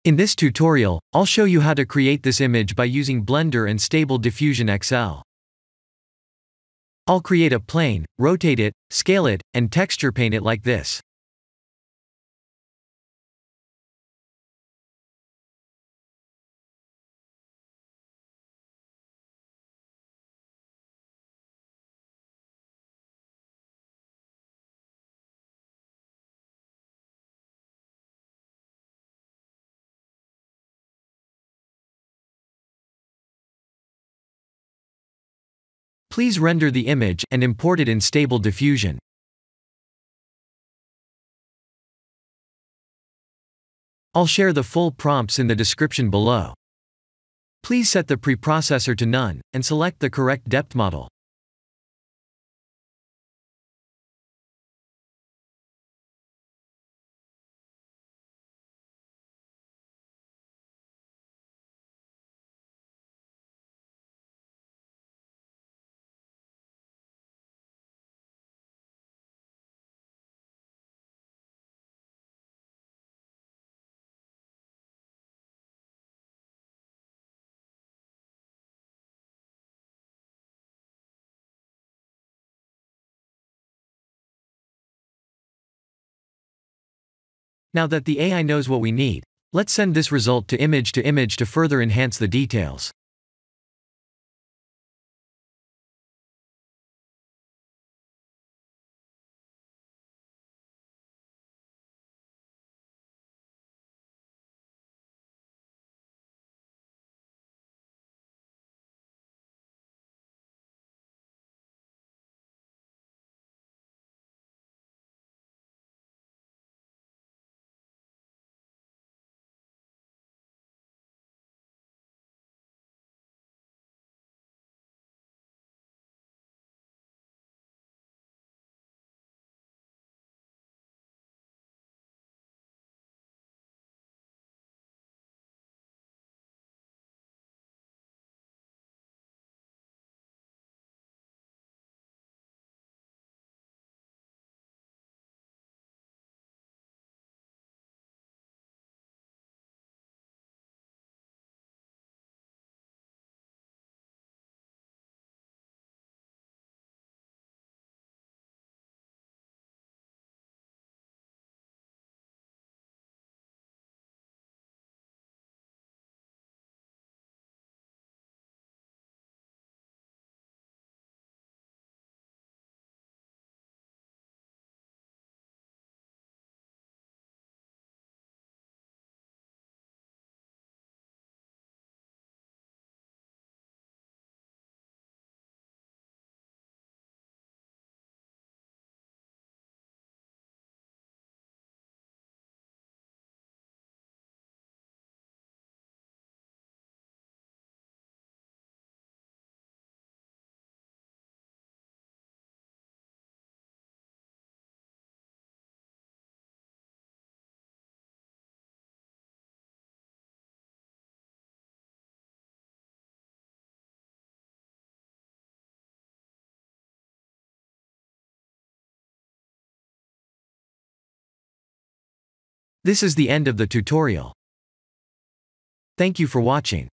In this tutorial, I'll show you how to create this image by using Blender and Stable Diffusion XL. I'll create a plane, rotate it, scale it, and texture paint it like this. Please render the image and import it in Stable Diffusion. I'll share the full prompts in the description below. Please set the preprocessor to none, and select the correct depth model. Now that the AI knows what we need, let's send this result to image to further enhance the details. This is the end of the tutorial. Thank you for watching.